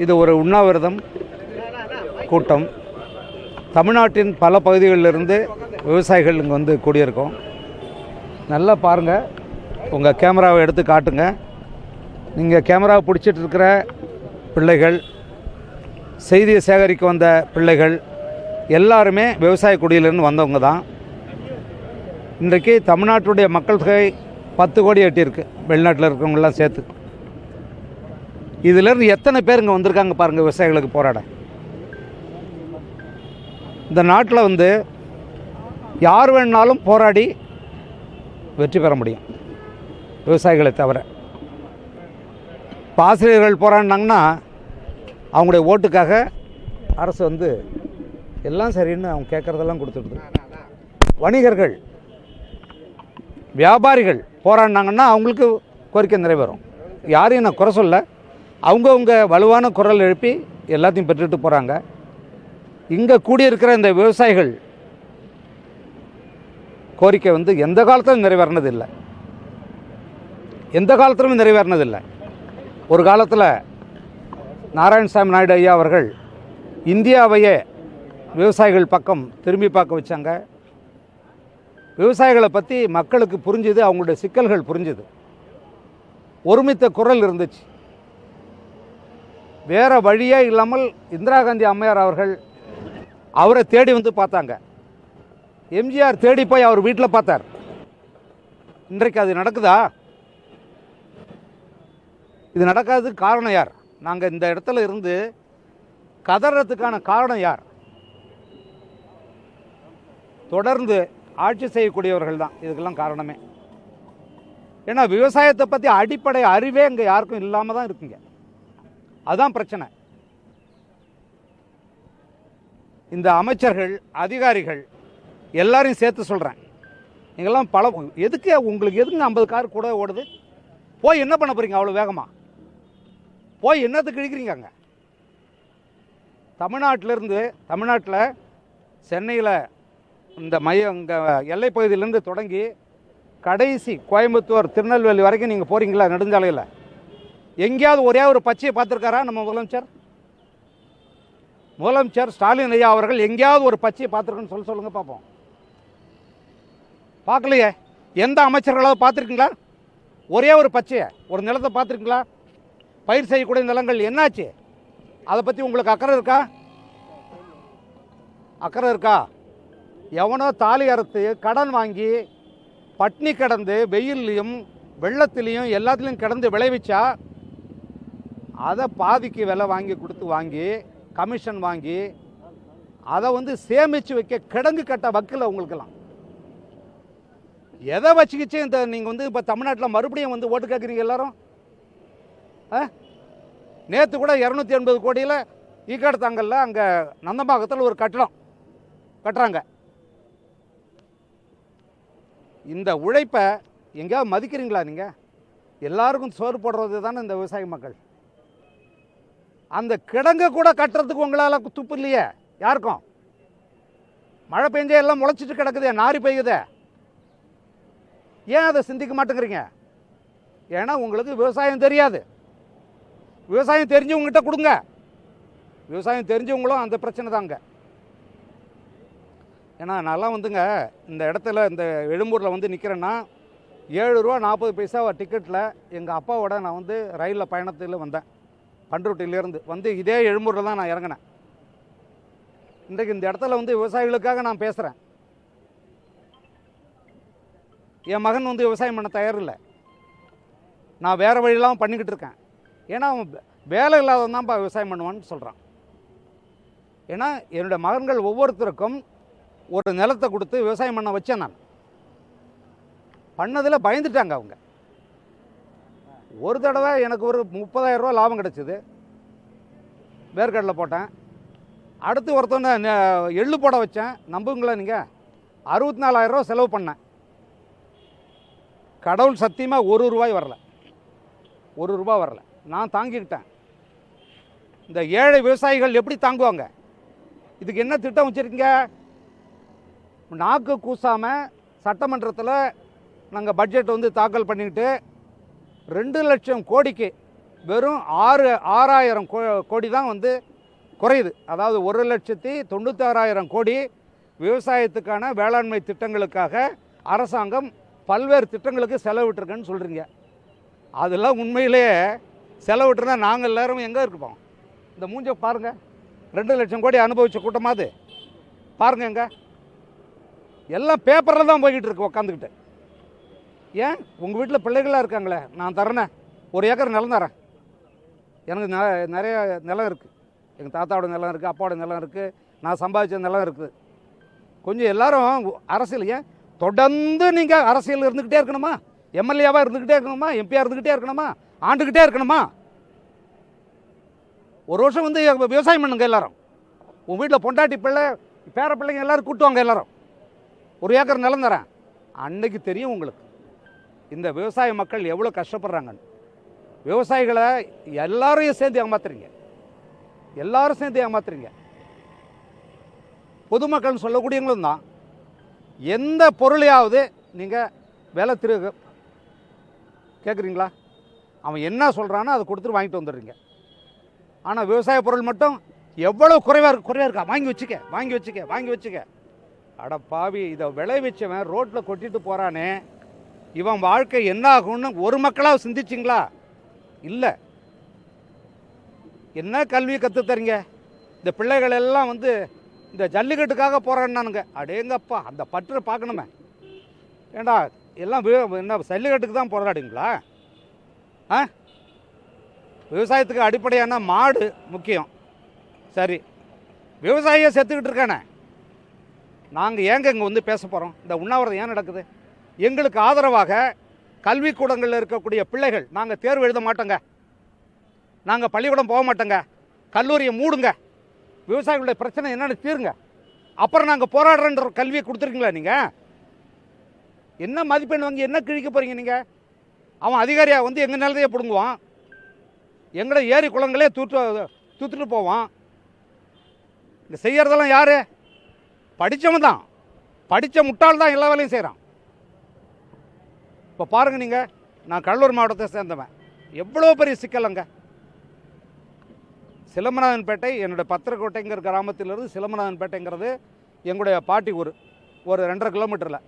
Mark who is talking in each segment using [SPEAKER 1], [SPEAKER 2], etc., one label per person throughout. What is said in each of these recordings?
[SPEAKER 1] இது ஒரு உண்ணாவிரதம் கூட்டம். தமிழ்நாட்டின் பல பகுதிகளிலிருந்து விவசாயிகள் இங்கே வந்து கூடியிருக்கோம். நல்லா பாருங்கள், உங்கள் கேமராவை எடுத்து காட்டுங்க. நீங்கள் கேமராவை பிடிச்சிட்டு இருக்கிற பிள்ளைகள், செய்தியை சேகரிக்க வந்த பிள்ளைகள் எல்லாருமே விவசாய குடியிலிருந்து வந்தவங்க தான். இன்றைக்கு தமிழ்நாட்டுடைய மக்கள் தொகை 10 கோடி எட்டியிருக்கு, வெளிநாட்டில் இருக்கிறவங்களாம் சேர்த்து. இதிலேருந்து எத்தனை பேர் இங்கே வந்திருக்காங்க பாருங்கள் விவசாயிகளுக்கு போராட. இந்த நாட்டில் வந்து யார் வேணுனாலும் போராடி வெற்றி பெற முடியும், விவசாயிகளை தவிர. இப்போ ஆசிரியர்கள் போராடினாங்கன்னா அவங்களுடைய ஓட்டுக்காக அரசு வந்து எல்லாம் சரின்னு அவங்க கேட்குறதெல்லாம் கொடுத்துடுது. வணிகர்கள், வியாபாரிகள் போராடினாங்கன்னா அவங்களுக்கு கோரிக்கை நிறைவேறும். யாரையும் நான் குறை சொல்ல, அவங்கவுங்க வலுவான குரல் எழுப்பி எல்லாத்தையும் பெற்றுட்டு போகிறாங்க. இங்கே கூடியிருக்கிற இந்த விவசாயிகள் கோரிக்கை வந்து எந்த காலத்திலும் நிறைவேறினதில்லை, எந்த காலத்திலும் நிறைவேறினதில்லை. ஒரு காலத்தில் நாராயணசாமி நாயுடு ஐயா அவர்கள் இந்தியாவையே விவசாயிகள் பக்கம் திரும்பி பார்க்க வச்சாங்க. விவசாயிகளை பற்றி மக்களுக்கு புரிஞ்சுது, அவங்களுடைய சிக்கல்கள் புரிஞ்சுது, ஒருமித்த குரல் இருந்துச்சு. வேறு வழியே இல்லாமல் இந்திரா காந்தி அம்மையார் அவர்கள் அவரை தேடி வந்து பார்த்தாங்க. எம்ஜிஆர் தேடி போய் அவர் வீட்டில் பார்த்தார். இன்றைக்கு அது நடக்குதா? இது நடக்காததுக்கு காரணம் யார்? நாங்கள் இந்த இடத்துல இருந்து கதறதுக்கான காரணம் யார்? தொடர்ந்து ஆட்சி செய்யக்கூடியவர்கள் தான் இதுக்கெல்லாம் காரணமே. ஏன்னா விவசாயத்தை பற்றி அடிப்படை அறிவே இங்கே யாருக்கும் இல்லாமல் தான் இருக்குங்க. அதுதான் பிரச்சனை. இந்த அமைச்சர்கள், அதிகாரிகள் எல்லாரையும் சேர்த்து சொல்கிறேன், நீங்கள்லாம் எதுக்கு உங்களுக்கு எதுங்க 50 கார் கூட ஓடுது? போய் என்ன பண்ண போகிறீங்க அவ்வளோ வேகமாக? போய் என்னத்துக்கு இழுக்கிறீங்க? அங்கே தமிழ்நாட்டில் சென்னையில் இந்த இங்கே எல்லைப்பகுதியிலேருந்து தொடங்கி கடைசி கோயம்புத்தூர், திருநெல்வேலி வரைக்கும் நீங்கள் போகிறீங்களா நெடுஞ்சாலையில்? எங்கேயாவது ஒரே ஒரு பச்சையை பார்த்துருக்காரா நம்ம முதலமைச்சர் ஸ்டாலின் ஐயா அவர்கள் எங்கேயாவது ஒரு பச்சையை பார்த்துருக்குன்னு சொல்லுங்கள் பார்ப்போம். பார்க்கலையே. எந்த அமைச்சர்களாவது பார்த்துருக்கீங்களா ஒரே ஒரு பச்சையை? ஒரு நிலத்தை பார்த்துருக்கீங்களா? பயிர் செய்யக்கூடிய நிலங்கள் என்னாச்சு? அதை பற்றி உங்களுக்கு அக்கறை இருக்கா? எவனோ தாலி அறுத்து கடன் வாங்கி பட்னி கிடந்து வெயில்லையும் வெள்ளத்திலையும் எல்லாத்துலேயும் கிடந்து விளைவிச்சா அதை பாதிக்கு விலை வாங்கி கமிஷன் வாங்கி அதை வந்து சேமித்து வைக்க கிடங்கு கட்ட வக்கில் உங்களுக்கெல்லாம் எதை வச்சுக்கிச்சு இந்த நீங்கள் வந்து இப்போ தமிழ்நாட்டில் மறுபடியும் வந்து ஓட்டு கேட்குறீங்க எல்லாரும்? நேற்று கூட 280 கோடியில் ஈக்காடு தாங்கல்ல, அங்கே நந்தம்பாக்கத்தில் ஒரு கட்டடம் கட்டுறாங்க. இந்த உழைப்பை எங்கேயாவது மதிக்கிறீங்களா நீங்கள்? எல்லாருக்கும் சோறு போடுறது தானே இந்த விவசாய மக்கள். அந்த கிடங்கை கூட கட்டுறதுக்கு உங்களால் துப்பு இல்லையே யாருக்கும். மழை பெஞ்சே எல்லாம் முளைச்சிட்டு கிடக்குதே, நாரி பெய்யுதே. ஏன் அதை சிந்திக்க மாட்டேங்கிறீங்க? ஏன்னா உங்களுக்கு விவசாயம் தெரியாது. விவசாயம் தெரிஞ்சவங்ககிட்ட கொடுங்க. விவசாயம் தெரிஞ்சவங்களும் அந்த பிரச்சனை தாங்க. ஏன்னா நான்லாம் வந்துங்க இந்த இடத்துல இந்த எழும்பூரில் வந்து நிற்கிறேன்னா 7 ரூபா 40 பைசா டிக்கெட்டில் எங்கள் அப்பாவோட நான் வந்து ரயிலில் பயணத்தில் வந்தேன். பண்ருட்டியிலேருந்து வந்து இதே எழும்பூரில் தான் நான் இறங்கினேன். இன்றைக்கு இந்த இடத்துல வந்து விவசாயிகளுக்காக நான் பேசுகிறேன். என் மகன் வந்து விவசாயம் பண்ண தயாரில்லை. நான் வேறு வழியெல்லாம் பண்ணிக்கிட்டு இருக்கேன். ஏன்னா அவன் வேலை இல்லாதவன் தான்ப்பா விவசாயம் பண்ணுவான்னு சொல்கிறான். ஏன்னா என்னுடைய மகன்கள் ஒவ்வொருத்தருக்கும் ஒரு நிலத்தை கொடுத்து விவசாயம் பண்ண வச்சேன். நான் பண்ணதில் பயந்துட்டாங்க அவங்க. ஒரு தடவை எனக்கு ஒரு 30,000 ரூபா லாபம் கிடச்சிது, வேர்க்கடலை போட்டேன். அடுத்து ஒருத்தவங்க எள்ளு போட வச்சேன். நம்புங்களா நீங்கள்? 64,000 ரூபா செலவு பண்ணேன். கடவுள் சத்தியமாக 1 ரூபாய் வரல, 1 ரூபா வரல. நான் தாங்கிக்கிட்டேன். இந்த ஏழை விவசாயிகள் எப்படி தாங்குவாங்க? இதுக்கு என்ன திட்டம் வச்சுருக்கீங்க? நாக்கு கூசாமல் சட்டமன்றத்தில் நாங்கள் பட்ஜெட் வந்து தாக்கல் பண்ணிக்கிட்டு 2 லட்சம் கோடிக்கு வெறும் 6,000 கோடி தான் வந்து குறையுது. அதாவது 1,96,000 கோடி விவசாயத்துக்கான வேளாண்மை திட்டங்களுக்காக அரசாங்கம் பல்வேறு திட்டங்களுக்கு செலவிட்டுருக்குன்னு சொல்கிறீங்க. அதெல்லாம் உண்மையிலே செலவிட்டுருந்தா நாங்கள் எல்லோரும் எங்கே இருப்போம்? இந்த மூஞ்ச பாருங்கள், 2 லட்சம் கோடி அனுபவித்த கூட்டமாவது பாருங்கள். எங்கே எல்லாம் பேப்பரில் தான் போய்கிட்டு இருக்கு உக்காந்துக்கிட்டு. ஏன் உங்கள் வீட்டில் பிள்ளைகளாக இருக்காங்களே, நான் தரேனே 1 ஏக்கர் நிலம் தரேன். எனக்கு நிறைய நிலம் இருக்குது. எங்கள் தாத்தாவோட நிலம் இருக்குது, அப்பாவோட நிலம் இருக்குது, நான் சம்பாதிச்ச நிலம் இருக்குது. கொஞ்சம் எல்லாரும் அரசியல் ஏன் தொடர்ந்து நீங்கள் அரசியல் இருந்துக்கிட்டே இருக்கணுமா? எம்எல்ஏவாக இருந்துக்கிட்டே இருக்கணுமா? எம்பியாக இருந்துக்கிட்டே இருக்கணுமா? ஆண்டுக்கிட்டே இருக்கணுமா? ஒரு வருஷம் வந்து விவசாயம் பண்ணுங்க எல்லாரும். உங்கள் வீட்டில் பொண்டாட்டி பிள்ளை பேர பிள்ளைங்க எல்லோரும் கூட்டுவாங்க. எல்லாரும் 1 ஏக்கர் நிலம் தரேன். அன்னைக்கு தெரியும் உங்களுக்கு இந்த விவசாய மக்கள் எவ்வளோ கஷ்டப்படுறாங்கன்னு. விவசாயிகளை எல்லாரையும் சேர்ந்து ஏமாத்துறீங்க, எல்லாரும் சேர்ந்து ஏமாத்துறீங்க. பொதுமக்கள்னு சொல்லக்கூடியவங்களும் தான். எந்த பொருளையாவது நீங்கள் விலை கேட்குறீங்களா? அவன் என்ன சொல்கிறானோ அதை கொடுத்துட்டு வாங்கிட்டு வந்துடுறீங்க. ஆனால் விவசாய பொருள் மட்டும் எவ்வளோ குறைவாக இருக்கா, வாங்கி வச்சுக்க. அட பாவி, இதை விளைவிச்சவன் ரோட்டில் கொட்டிட்டு போகிறானே, இவன் வாழ்க்கை என்ன ஆகும்னு ஒரு மக்களாக சிந்திச்சிங்களா? இல்லை. என்ன கல்வி கற்றுத்தரீங்க? இந்த பிள்ளைகள் எல்லாம் வந்து இந்த ஜல்லிக்கட்டுக்காக போகிறான்னானுங்க. அடேங்கப்பா, அந்த பற்று பார்க்கணுமே. ஏண்டா எல்லாம் என்ன ஜல்லிக்கட்டுக்கு தான் போராடுங்களா? விவசாயத்துக்கு அடிப்படையான மாடு முக்கியம். சரி, விவசாயியை செத்துக்கிட்டு இருக்கானே, நாங்கள் ஏங்க இங்கே வந்து பேச போகிறோம்? இந்த உண்ணாவிரதம் ஏன் நடக்குது? எங்களுக்கு ஆதரவாக கல்விக்கூடங்களில் இருக்கக்கூடிய பிள்ளைகள், நாங்கள் தேர்வு எழுத மாட்டோங்க, நாங்கள் பள்ளிக்கூடம் போக மாட்டோங்க, கல்லூரியை மூடுங்க, விவசாயிகளுடைய பிரச்சனை என்னென்னு தீருங்க, அப்புறம் நாங்கள் போராடுறன்ற கல்வியை கொடுத்துருக்கீங்களா? நீங்கள் என்ன மதிப்பெண் வாங்கி என்ன கிழிக்க போகிறீங்க? நீங்கள் அவன் அதிகாரியாக வந்து எங்கள் நிலத்தையே பிடுங்குவான், எங்களோட ஏரி குளங்களே தூத்துட்டு போவான். இந்த செய்யறதெல்லாம் யார்? படித்தவன் தான், படித்த முட்டாள் தான் எல்லா வேலையும் செய்கிறான். இப்போ பாருங்கள், நீங்கள் நான் கடலூர் மாவட்டத்தை சேர்ந்தவன், எவ்வளோ பெரிய சிக்கலங்க. சிலம்பநாதன்பேட்டை என்னுடைய பத்திரக்கோட்டைங்கிற கிராமத்திலிருந்து சிலம்பநாதன்பேட்டைங்கிறது எங்களுடைய பாட்டி ஊர், ஒரு 2.5 கிலோமீட்டரில்.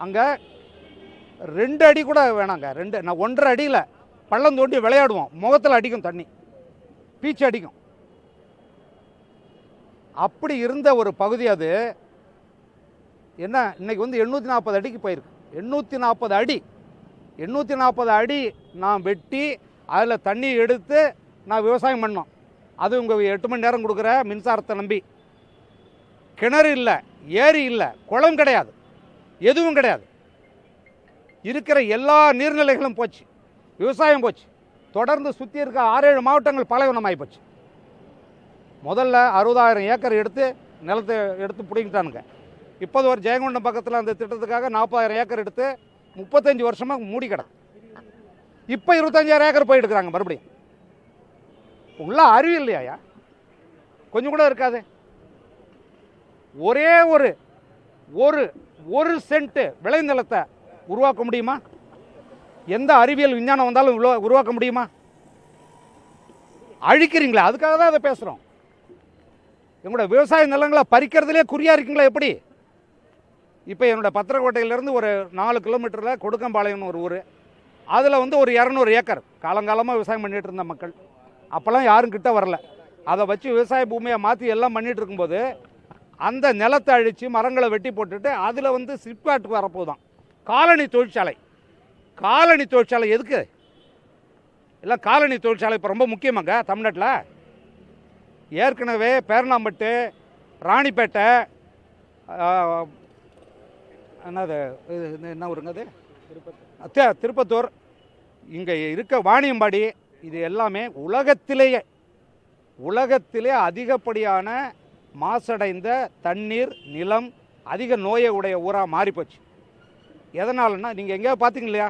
[SPEAKER 1] அங்கே 2 அடி கூட வேணாங்க, நான் 1.5 அடியில் பள்ளம் தோண்டி விளையாடுவோம், முகத்தில் அடிக்கும் தண்ணி, பீச்சு அடிக்கும். அப்படி இருந்த ஒரு பகுதி அது. என்ன இன்னைக்கு வந்து 840 அடிக்கு போயிருக்கு. 840 அடி நான் வெட்டி அதில் தண்ணி எடுத்து நான் விவசாயம் பண்ணோம். அது உங்கள் 8 மணி நேரம் கொடுக்குற மின்சாரத்தை நம்பி. கிணறு இல்லை, ஏரி இல்லை, குளம் கிடையாது, எதுவும் கிடையாது. இருக்கிற எல்லா நீர்நிலைகளும் போச்சு, விவசாயம் போச்சு. தொடர்ந்து சுற்றி இருக்க 6-7 மாவட்டங்கள் பாலைவனமாகி போச்சு. முதல்ல 60,000 ஏக்கர் எடுத்து நிலத்தை எடுத்து பிடிங்கிட்டானுங்க. இப்போது ஒரு ஜெயங்கொண்டம் பக்கத்தில் அந்த திட்டத்துக்காக 40,000 ஏக்கர் எடுத்து 35 வருஷமாக மூடி கிடக்கு. இப்போ 25,000 ஏக்கர் போய் எடுக்கிறாங்க மறுபடியும். உள்ள அறிவு இல்லையா? கொஞ்சம் கூட இருக்காது. ஒரே ஒரு சென்ட் விளைநிலத்தை உருவாக்க முடியுமா? எந்த அறிவியல் விஞ்ஞானம் வந்தாலும் உருவாக்க முடியுமா? அழிக்கிறீங்களா? அதுக்காக தான் அதை பேசுகிறோம். எங்களோட விவசாய நிலங்களை பறிக்கிறதுலே குறியா இருக்கீங்களா? எப்படி? இப்போ என்னோடய பத்திரக்கோட்டையிலேருந்து ஒரு 4 கிலோமீட்டரில் கொடுக்கம்பாளையம்னு ஒரு ஊர், அதில் வந்து ஒரு 200 ஏக்கர் காலங்காலமாக விவசாயம் பண்ணிகிட்டு இருந்த மக்கள். அப்போல்லாம் யாரும் கிட்ட வரல. அதை வச்சு விவசாய பூமியை மாற்றி எல்லாம் பண்ணிகிட்டு இருக்கும்போது அந்த நிலத்தை அழித்து மரங்களை வெட்டி போட்டுட்டு அதில் வந்து சிப்காட்டுக்கு வரப்போதான் காலனி தொழிற்சாலை. காலனி தொழிற்சாலை எதுக்கு? எல்லாம் காலனி தொழிற்சாலை இப்போ ரொம்ப முக்கியமாங்க தமிழ்நாட்டில். ஏற்கனவே பேரணாம்பட்டு, ராணிப்பேட்டை, என்னது என்ன ஊருங்க அது, திருப்பத்தூர், இங்கே இருக்க வாணியம்பாடி, இது எல்லாமே உலகத்திலே அதிகப்படியான மாசடைந்த தண்ணீர், நிலம், அதிக நோயை உடைய ஊராக மாறிப்போச்சு. எதனாலன்னா, நீங்கள் எங்கேயாவது பார்த்தீங்க இல்லையா?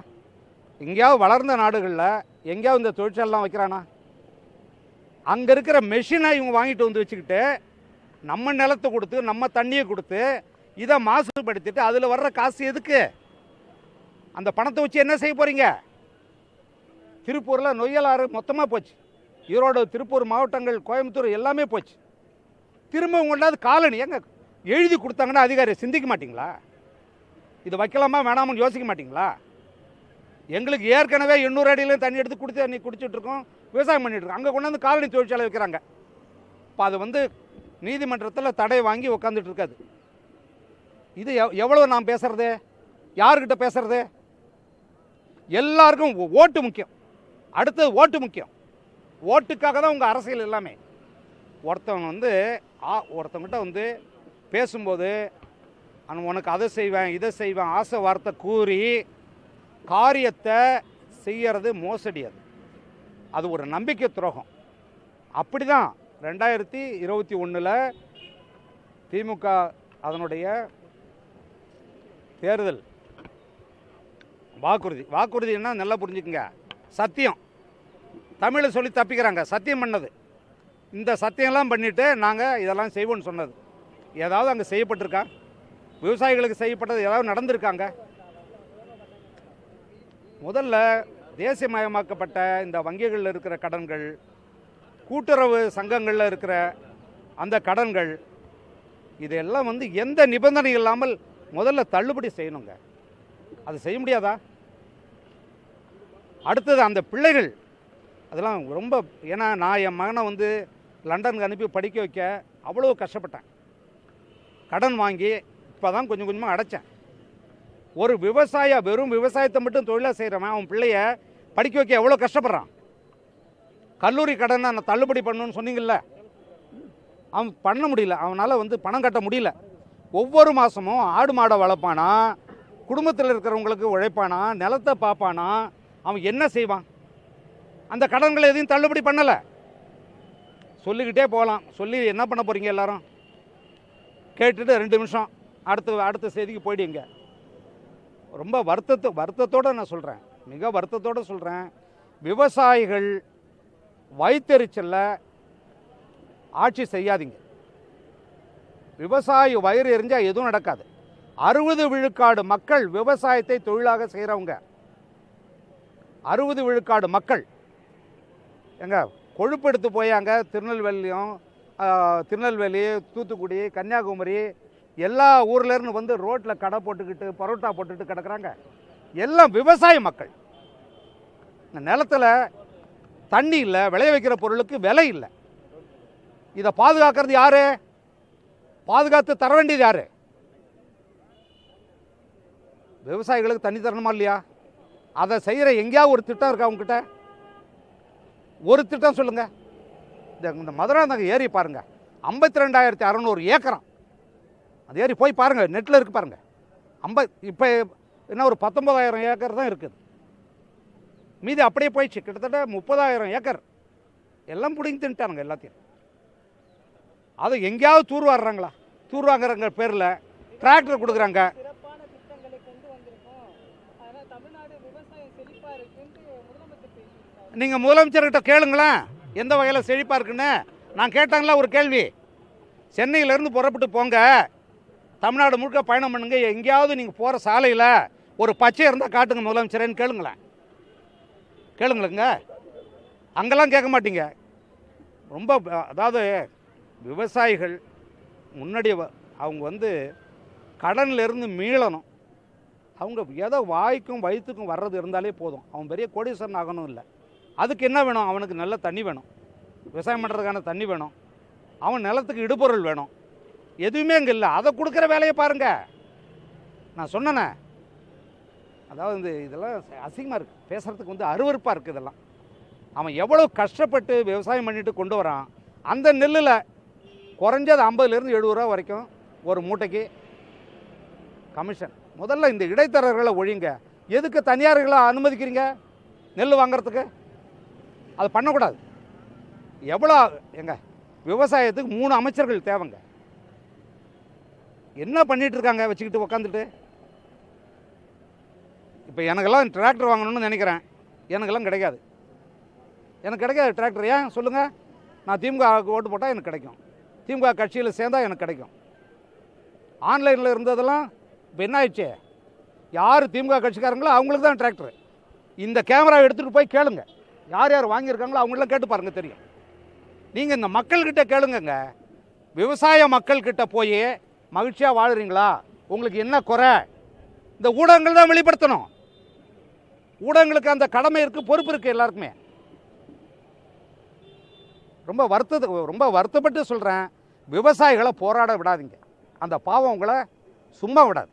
[SPEAKER 1] எங்கேயாவது வளர்ந்த நாடுகளில் எங்கேயாவது இந்த தொழிற்சாலாம் வைக்கிறானா? அங்கே இருக்கிற மெஷினை இவங்க வாங்கிட்டு வந்து வச்சுக்கிட்டு நம்ம நிலத்தை கொடுத்து நம்ம தண்ணியை கொடுத்து இதை மாசுபடுத்திட்டு அதில் வர்ற காசு எதுக்கு? அந்த பணத்தை வச்சு என்ன செய்ய போகிறீங்க? திருப்பூரில் நொய்யலாறு மொத்தமாக போச்சு. ஈரோடு, திருப்பூர் மாவட்டங்கள், கோயம்புத்தூர் எல்லாமே போச்சு. திரும்ப கொண்டாந்து காலனி எங்க எழுதி கொடுத்தாங்கன்னா அதிகாரி சிந்திக்க மாட்டிங்களா? இது வைக்கலாமா வேணாமன்னு யோசிக்க மாட்டிங்களா? எங்களுக்கு ஏற்கனவே 800 அடியிலையும் தண்ணி எடுத்து குடிச்சிட்டு இருக்கோம், விவசாயம் பண்ணிட்டு இருக்கோம். அங்கே கொண்டாந்து காலனி தொழிற்சாலை வைக்கிறாங்க. இப்போ அது நீதிமன்றத்தில் தடை வாங்கி உட்காந்துட்டு இருக்காது. இது எவ்வளோ நாம் பேசுறது? யாருக்கிட்ட பேசுறது? எல்லாருக்கும் ஓட்டு முக்கியம். அடுத்தது ஓட்டு முக்கியம். ஓட்டுக்காக தான் உங்கள் அரசியல் எல்லாமே. ஒருத்தவங்கிட்ட பேசும்போது உனக்கு அதை செய்வேன் இதை செய்வேன் ஆசை வார்த்தை கூறி காரியத்தை செய்யறது மோசடி. அது ஒரு நம்பிக்கை துரோகம். அப்படி தான் 2021 திமுக அதனுடைய தேர்தல் வாக்குறுதின்னா நல்லா புரிஞ்சுக்குங்க. சத்தியம் தமிழில் சொல்லி தப்பிக்கிறாங்க. சத்தியம் பண்ணது இந்த சத்தியம்லாம் பண்ணிவிட்டு நாங்கள் இதெல்லாம் செய்வோம்னு சொன்னது ஏதாவது அங்கே செய்யப்பட்டிருக்கா? விவசாயிகளுக்கு செய்யப்பட்டது ஏதாவது நடந்திருக்காங்க? முதல்ல தேசியமயமாக்கப்பட்ட இந்த வங்கிகளில் இருக்கிற கடன்கள், கூட்டுறவு சங்கங்களில் இருக்கிற அந்த கடன்கள், இதெல்லாம் எந்த நிபந்தனை இல்லாமல் முதல்ல தள்ளுபடி செய்யணுங்க. அது செய்ய முடியாதா? அடுத்தது அந்த பிள்ளைகள் அதெல்லாம் ரொம்ப, ஏன்னா நான் என் மகனை லண்டனுக்கு அனுப்பி படிக்க வைக்க அவ்வளோ கஷ்டப்பட்டேன். கடன் வாங்கி இப்போ தான் கொஞ்சம் கொஞ்சமாக அடைச்சேன். ஒரு வெறும் விவசாயத்தை மட்டும் தொழிலாக செய்கிறவன் அவன் பிள்ளைய படிக்க வைக்க எவ்வளோ கஷ்டப்படுறான். கல்லூரி கடனை நான் தள்ளுபடி பண்ணணும்னு சொன்னீங்கல்ல, அவன் பண்ண முடியல. அவனால் பணம் கட்ட முடியல. ஒவ்வொரு மாதமும் ஆடு மாடை வளர்ப்பானா, குடும்பத்தில் இருக்கிறவங்களுக்கு உழைப்பானா, நிலத்தை பார்ப்பானா, அவன் என்ன செய்வான்? அந்த கடன்களை எதையும் தள்ளுபடி பண்ணலை. சொல்லிக்கிட்டே போகலாம். சொல்லி என்ன பண்ண போகிறீங்க? எல்லாரும் கேட்டுட்டு 2 நிமிஷம் அடுத்த செய்திக்கு போயிடுங்க. ரொம்ப வருத்தத்தோடு நான் சொல்கிறேன், மிக வருத்தத்தோடு சொல்கிறேன். விவசாயிகள் வயிற்றெரிச்சல்ல ஆட்சி செய்யாதீங்க. விவசாயி வயிறு எரிஞ்சால் எதுவும் நடக்காது. 60 விழுக்காடு மக்கள் விவசாயத்தை தொழிலாக செய்கிறவங்க. 60 விழுக்காடு மக்கள் எங்க கொழுப்பு எடுத்து போய் அங்கே திருநெல்வேலி, தூத்துக்குடி, கன்னியாகுமரி எல்லா ஊர்லேருந்து ரோட்டில் கடை போட்டுக்கிட்டு பரோட்டா போட்டுக்கிட்டு கிடக்குறாங்க. எல்லாம் விவசாய மக்கள். இந்த நிலத்தில் தண்ணி இல்லை, விளைய வைக்கிற பொருளுக்கு விலை இல்லை. இதை பாதுகாக்கிறது யாரு? பாதுகாத்து தர வேண்டியது யாரு? விவசாயிகளுக்கு தண்ணி தரணுமா இல்லையா? அதை செய்கிற எங்கேயாவது ஒரு திட்டம் இருக்கா உங்ககிட்ட? ஒரு திட்டம் சொல்லுங்க. இந்த மதுரை நகர் ஏரி பாருங்க, 52,600 ஏக்கரம். அந்த ஏரி போய் பாருங்க, நெட்டில் இருக்கு பாருங்க. இப்போ என்ன ஒரு 19,000 ஏக்கர் தான் இருக்குது. மீதி அப்படியே போயிடுச்சு. கிட்டத்தட்ட 30,000 ஏக்கர் எல்லாம் பிடிங்கி தின்ட்டானுங்க எல்லாத்தையும். அதை எங்கேயாவது தூர்வாடுறாங்களா? தூர்வாங்குறங்க பேரில் டிராக்டர் கொடுக்குறாங்க. நீங்கள் முதலமைச்சர்கிட்ட கேளுங்களேன் எந்த வகையில் செழிப்பாக இருக்குன்னு. நான் கேட்டாங்களா ஒரு கேள்வி? சென்னையிலேருந்து புறப்பட்டு போங்க, தமிழ்நாடு முழுக்க பயணம் பண்ணுங்க, எங்கேயாவது நீங்கள் போகிற சாலையில் ஒரு பச்சை இருந்தால் காட்டுங்க முதலமைச்சரேன்னு கேளுங்களேங்க. அங்கெல்லாம் கேட்க மாட்டீங்க. ரொம்ப அதாவது விவசாயிகள் முன்னாடி அவங்க கடனிலிருந்து மீளணும். அவங்க ஏதோ வாய்க்கும் வயிற்றுக்கும் வர்றது இருந்தாலே போதும். அவன் பெரிய கோடீஸ்வரன் ஆகணும் இல்லை. அதுக்கு என்ன வேணும்? அவனுக்கு நல்ல தண்ணி வேணும், விவசாயம் பண்ணுறதுக்கான தண்ணி வேணும், அவன் நிலத்துக்கு இடுபொருள் வேணும். எதுவுமே அங்கே இல்லை. அதை கொடுக்குற வேலையை பாருங்க. நான் சொன்னேனே, அதாவது இதெல்லாம் அசிங்கமாக இருக்குது பேசுகிறதுக்கு, அருவருப்பாக இருக்குது இதெல்லாம். அவன் எவ்வளோ கஷ்டப்பட்டு விவசாயம் பண்ணிட்டு கொண்டு வரான். அந்த நெல்லில் குறைஞ்சது 50லேருந்து 70 ரூபா வரைக்கும் ஒரு மூட்டைக்கு கமிஷன். முதல்ல இந்த இடைத்தரகர்களை ஒழிங்க. எதுக்கு தனியார்களை அனுமதிக்கிறீங்க நெல் வாங்கிறதுக்கு? அது பண்ணக்கூடாது. எவ்வளோ விவசாயத்துக்கு 3 அமைச்சர்கள் தேவைங்க. என்ன பண்ணிட்டு இருக்காங்க வச்சுக்கிட்டு உக்காந்துட்டு? இப்போ எனக்கெல்லாம் டிராக்டர் வாங்கணும்னு நினைக்கிறேன், எனக்கெல்லாம் கிடைக்காது. எனக்கு கிடைக்காது டிராக்டர். ஏன் சொல்லுங்கள்? நான் திமுக ஓட்டு போட்டால் எனக்கு கிடைக்கும், திமுக கட்சியில் சேர்ந்தால் எனக்கு கிடைக்கும். ஆன்லைனில் இருந்ததெல்லாம் இப்போ என்ன ஆயிடுச்சு? யார் திமுக கட்சிக்காரங்களோ அவங்களுக்கு தான் டிராக்டர். இந்த கேமரா எடுத்துகிட்டு போய் கேளுங்க, யார் யார் வாங்கியிருக்காங்களோ அவங்களெலாம் கேட்டு பாருங்கள், தெரியும். நீங்கள் இந்த மக்கள்கிட்ட கேளுங்கங்க, விவசாய மக்கள்கிட்ட போய் மகிழ்ச்சியாக வாழ்கிறீங்களா, உங்களுக்கு என்ன குறை, இந்த ஊடகங்கள் தான் வெளிப்படுத்தணும். ஊடகங்களுக்கு அந்த கடமை இருக்குது, பொறுப்பு இருக்குது எல்லாருக்குமே. ரொம்ப வருத்தப்பட்டு சொல்கிறேன், விவசாயிகளை போராட விடாதீங்க. அந்த பாவம் உங்களை சும்மா விடாது.